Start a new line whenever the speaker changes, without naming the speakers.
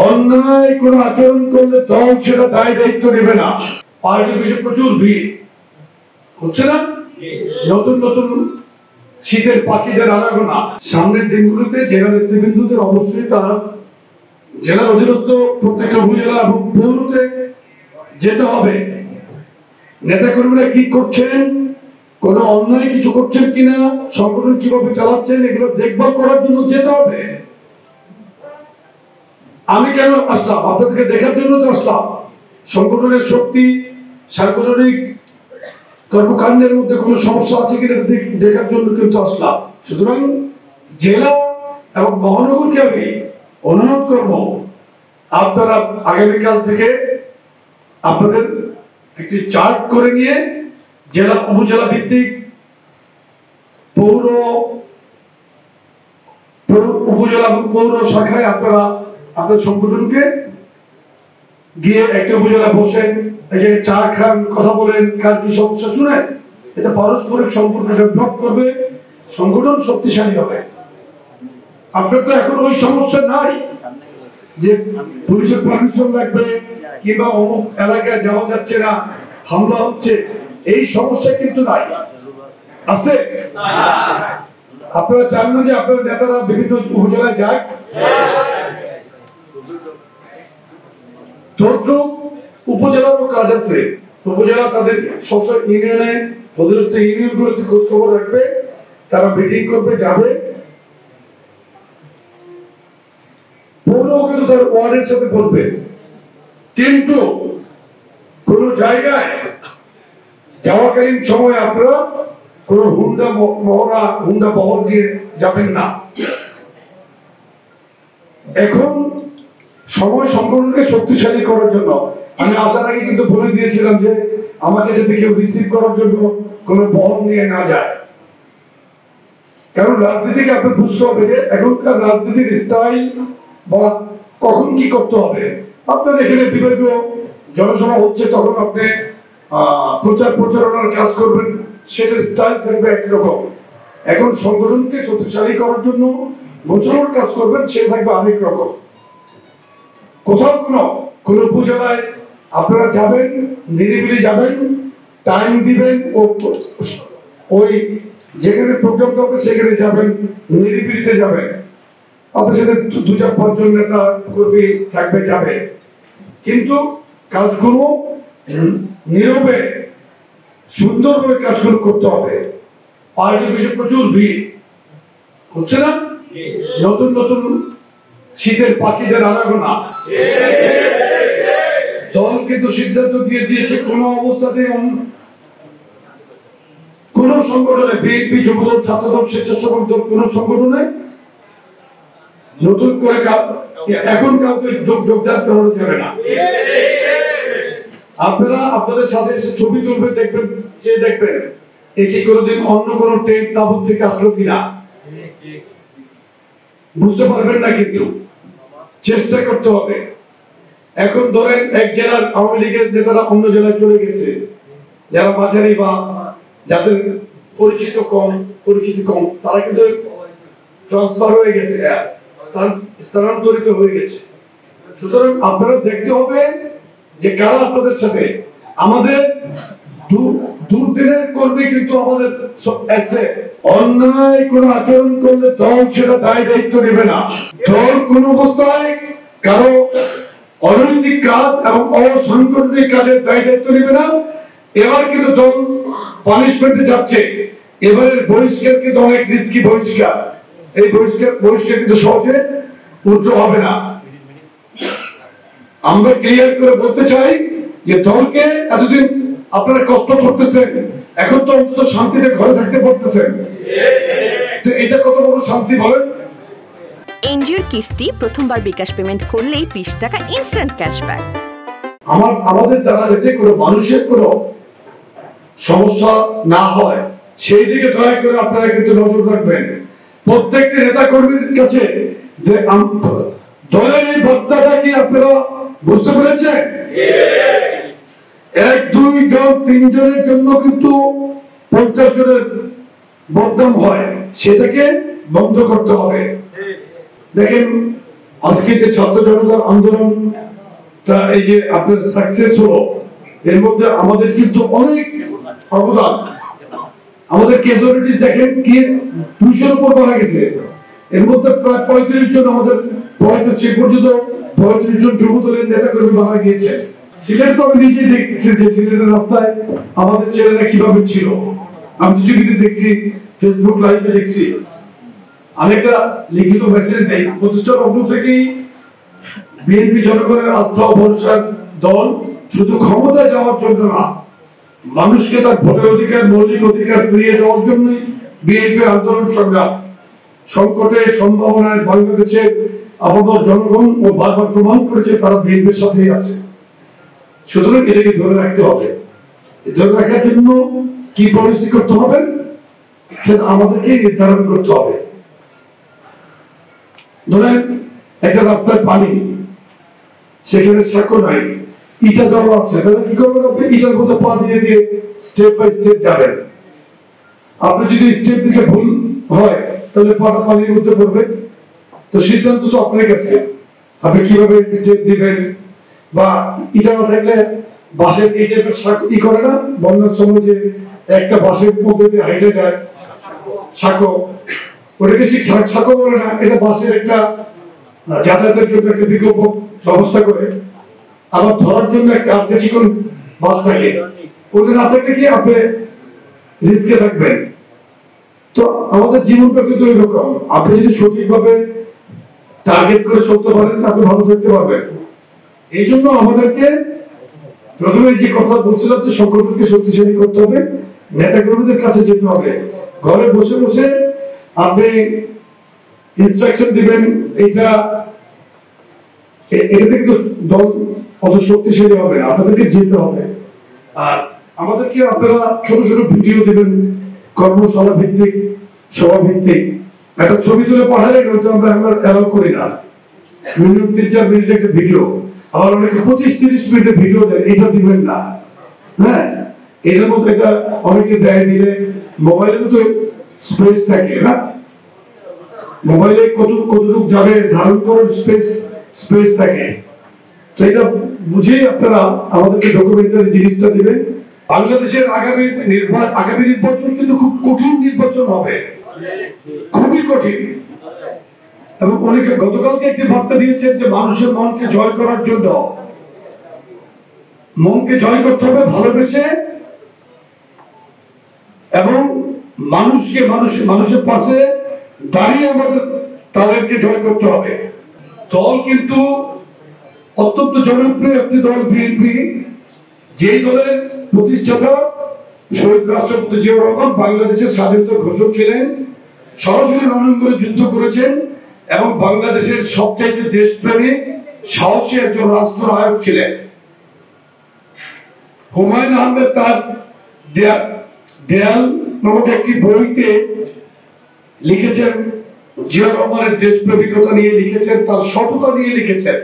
অন্যায় কোন আচরণ করলে দল সেটা দায় দায়িত্ব নেবে না। পার্টি অফিসে প্রচুর ভিড় হচ্ছে না, নতুন নতুন শীতের পাখিদের আনাগোনা। সামনের দিনগুলোতে জেলা নেতৃবৃন্দদের অবশ্যই তার জেলার অধীনস্থ প্রত্যেকটা উপজেলা এবং পৌরতে যেতে হবে। নেতাকর্মীরা কি করছেন, কোন অন্যায় কিছু করছেন কিনা, সংগঠন কিভাবে চালাচ্ছেন, এগুলো দেখভাল করার জন্য যেতে হবে। আমি কেন আসলাম? আপনাদেরকে দেখার জন্য তো আসলাম। সংগঠনের শক্তি, সাংগঠনিক কর্মকাণ্ডের মধ্যে কোনো সমস্যা আছে কিনা দেখার জন্য কিন্তু আসলাম। সুতরাং জেলা এবং মহানগরকে আমি অনুরোধ করব, আপনারা আগামীকাল থেকে আপনাদের একটি চার্ট করে নিয়ে জেলা উপজেলা ভিত্তিক পৌর উপজেলা এবং পৌর শাখায় আপনারা আপনাদের সংগঠনকে গিয়ে একটা উপজেলা বসেন, চা খান, কথা বলেন, কার কি সমস্যা শুনে, এটা পারস্পরিক সম্পর্ক ডেভেলপ করবে, সংগঠন শক্তিশালী হবে। আপনার তো এখন ওই সমস্যা নাই যে পুলিশের পারমিশন লাগবে কিংবা অমুক এলাকায় যাওয়া যাচ্ছে না, হামলা হচ্ছে, এই সমস্যা কিন্তু নাই। আছে? আপনারা চান না যে আপনার নেতারা বিভিন্ন উপজেলায় যাক? উপজেলারও কাজ আছে। উপজেলা তাদের সব ইউনিয়নে অধীনস্থ ইউনিয়নগুলোতে খোঁজ খবর রাখবে, তারা মিটিং করবে, যাবে। পৌর কিন্তু তার ওয়ার্ডের সাথে বসবে, কিন্তু কোন জায়গায় যাওয়াকালীন সময় আপনারা কোন হুন্ডা বহর দিয়ে যাবেন না। এখন সময় সংগঠনকে শক্তিশালী করার জন্য আমি আসার আগে কিন্তু বলে দিয়েছিলাম যে আমাকে যাতে কেউ রিসিভ করার জন্য কোন বহর নিয়ে না যায়। কারণ রাজনীতিকে আপনার বুঝতে হবে যে এখনকার রাজনীতির স্টাইল বা কখন কি করতে হবে। আপনার এখানে বিভাগীয় জনসভা হচ্ছে, তখন আপনি প্রচার প্রচারণার কাজ করবেন, সেটার স্টাইল থাকবে একরকম। এখন সংগঠনকে শক্তিশালী করার জন্য গোছানোর কাজ করবেন, সে থাকবে আরেক রকম। কোথাও কোন উপজেলায় আপনারা যাবেন, নিরিবিলি যাবেন, টাইম দিবেন, ওই যেখানে প্রোগ্রামটা হবে সেখানে যাবেন, নিরিবিলিতে যাবেন। আপনার সাথে 2-4-5 জন নেতা কর্মী থাকবে, যাবে, কিন্তু কাজগুলো নীরবে সুন্দরভাবে কাজগুলো করতে হবে। পার্টি অফিসে প্রচুর ভিড় হচ্ছে না, নতুন নতুন শীতের পাখিদের আনাগোনা। দল কিন্তু সিদ্ধান্ত দিয়ে দিয়েছে কোন অবস্থাতে কোন সংগঠনে, বিএনপি, যুবদল, ছাত্রদল, স্বেচ্ছাসেবক দল, কোন সংগঠনে নতুন করে এখন কাউকে যোগদান করানো যাবে না। আপনারা আপনাদের সাথে এসে ছবি তুলবে, দেখবেন, যে দেখবেন একে কোনোদিন অন্য কোন টেন্ট তাবুত থেকে আসলো কিনা বুঝতে পারবেন না, কিন্তু চেষ্টা করতে হবে। এখন ধরেন এক জেলার আওয়ামী লীগের নেতারা অন্য জেলায় চলে গেছে, যারা মাঝারি বা যাদের পরিচিতি কম, তারা কিন্তু ট্রান্সফার হয়ে গেছে, স্থানান্তরিত হয়ে গেছে। সুতরাং আপনারা দেখতে হবে যে কারা আপনাদের সাথে। আমাদের দুর্দিনের কর্মী কিন্তু আমাদের আছে। অন্যায় কোন আচরণ করলে দল সেটা দায় দায়িত্ব নেবে না। দল কোন অবস্থায় কারো অনৈতিক কাজ এবং অসাংগঠনিক কাজের দায় দায়িত্ব নেবে না। এবার কিন্তু দল পানিশমেন্টে যাচ্ছে। এবারের বহিষ্কার কিন্তু অনেক রিস্কি বহিষ্কার। এই বহিষ্কার কিন্তু সহজে উজ্জ্ব হবে না। আমরা ক্লিয়ার করে বলতে চাই যে দলকে এতদিন আপনারা কষ্ট করতেছেন, এখন তো অন্তত শান্তিতে ঘরে থাকতে পারতেছেন, তো এটা কত বড় শান্তি বলেন।
এনজিওর কিস্তি প্রথমবার বিকাশ পেমেন্ট করলেই 20 টাকা ইনস্ট্যান্ট ক্যাশব্যাক।
আমাদের দ্বারা যাতে কোনো মানুষের কোনো সমস্যা না হয় সেই দিকে দয়া করে আপনারা কিন্তু নজর রাখবেন। প্রত্যেকটি নেতা কর্মীদের কাছে দলের এই বার্তাটা কি আপনারা বুঝতে পেরেছেন? 1-2 জন 3 জনের জন্য কিন্তু 50 জনের বদনাম হয়, সেটাকে বন্ধ করতে হবে। দেখেন আজকে যে ছাত্র জনতার আন্দোলন এই যে আপনার সাকসেস হলো, এর মধ্যে আমাদের কিন্তু অনেক অবদান। আমাদের ক্যাজুয়ালিটিস দেখেন কি 200-এর উপর মারা গেছে, এর মধ্যে প্রায় 35 জন আমাদের 35 পর্যন্ত 35 জন যুবদলের নেতা কর্মী মারা গিয়েছে। সিলেট তো আমি নিজে দেখছি যে সিলেটের রাস্তায় আমাদের ছেলেরা কিভাবে ছিল, আমি তো টিভিতে দেখছি, ফেসবুক লাইভে দেখছি। আরেকটা লিখিত মেসেজ নেই, প্রতিষ্ঠার অগ্র থেকেই বিএনপি জনগণের আস্থা ও ভরসার দল, শুধু ক্ষমতায় যাওয়ার জন্য না, মানুষকে তার ভোটের অধিকার, মৌলিক অধিকার ফিরিয়ে দেওয়ার জন্যই বিএনপি আন্দোলন সংগ্রাম। সংকটে সম্ভাবনায় বাংলাদেশের আপামর জনগণ ও বারবার প্রমাণ করেছে তারা বিএনপির সাথেই আছে। সুতরাং এটাকে ধরে রাখতে হবে। ধরে রাখার জন্য কি পলিসি করতে হবে সেটা আমাদেরকে নির্ধারণ করতে হবে। ধরেন একটা রাস্তায় পানি, সেখানে সাঁকো নাই, ইটা দেওয়া আছে, তাহলে কি করবেন আপনি? ইটার মধ্যে পা দিয়ে দিয়ে স্টেপ বাই স্টেপ যাবেন। আপনি যদি স্টেপ দিতে ভুল হয় তাহলে পাটা পানির মধ্যে পড়বে। তো সিদ্ধান্ত তো আপনার কাছে, আপনি কিভাবে স্টেপ দিবেন। বা ইটা না থাকলে বাঁশের এই টাইপের ই করে না, বন্যার সময় যে একটা বাঁশের মধ্যে দিয়ে হাইটে যায় সাঁকো, ওটাকে ঠিক সাঁকো বলে না, এটা বাঁশের একটা যাতায়াতের জন্য একটা বিকল্প ব্যবস্থা করে। আবার ধরার জন্য একটা আর্থে চিকন বাস থাকে, ওটা না থাকলে কি আপনি রিস্কে থাকবেন। তো আমাদের জীবনটা কিন্তু এরকম, আপনি যদি সঠিকভাবে টার্গেট করে চলতে পারেন আপনি ভালো থাকতে পারবেন। এই জন্য আমাদেরকে প্রথমে যে কথা বলছিলাম যে সংগঠনকে শক্তিশালী করতে হবে, নেতা কর্মীদের কাছে যেতে হবে। ঘরে বসে বসে আপনি ইনস্ট্রাকশন দিবেন, এটাতে কিন্তু দল অত শক্তিশালী হবে না, আপনাদেরকে যেতে হবে। আর আমাদেরকে আপনারা ছোট ছোট ভিডিও দিবেন, কর্মশালা ভিত্তিক, সভা ভিত্তিক। একটা ছবি তুলে পাঠালে নয়তো আমরা অ্যালাউ করি না, মিনিমাম 3-4 মিনিট একটা ভিডিও। আবার অনেকে 25-30 মিনিটের ভিডিও দেয়, এটা দিবেন না। হ্যাঁ, এটার মধ্যে এটা অনেকে দেয়, দিলে মোবাইলের মতো স্পেস থাকে না, মোবাইলে কতটুকু যাবে ধারণ করার স্পেস থাকে। তো এটা বুঝেই আপনারা আমাদেরকে ডকুমেন্টারি জিনিসটা দিবেন। বাংলাদেশের আগামী নির্বাচন কিন্তু খুব কঠিন নির্বাচন হবে, খুবই কঠিন। এবং অনেকে গতকালকে একটি বার্তা দিয়েছেন যে মানুষের মনকে জয় করার জন্য, মনকে জয় করতে হবে ভালোবেসে, এবং মানুষের পাশে দাঁড়িয়ে আমাদের তাদেরকে জয় করতে হবে। দল কিন্তু অত্যন্ত জনপ্রিয় একটি দল বিএনপি, যেই দলের প্রতিষ্ঠাতা শহীদ রাষ্ট্রপতি জিয়াউর রহমান বাংলাদেশের স্বাধীনতা ঘোষক ছিলেন, সরাসরি রণাঙ্গনে যুদ্ধ করেছেন এবং বাংলাদেশের সবচাইতে দেশপ্রেমিক সাহসী একজন রাষ্ট্রনায়ক ছিলেন। হুমায়ুন আহমেদ তার দেয়াল নামক একটি বইতে লিখেছেন, জিয়া রহমানের দেশপ্রেমিকতা নিয়ে লিখেছেন, তার সততা নিয়ে লিখেছেন।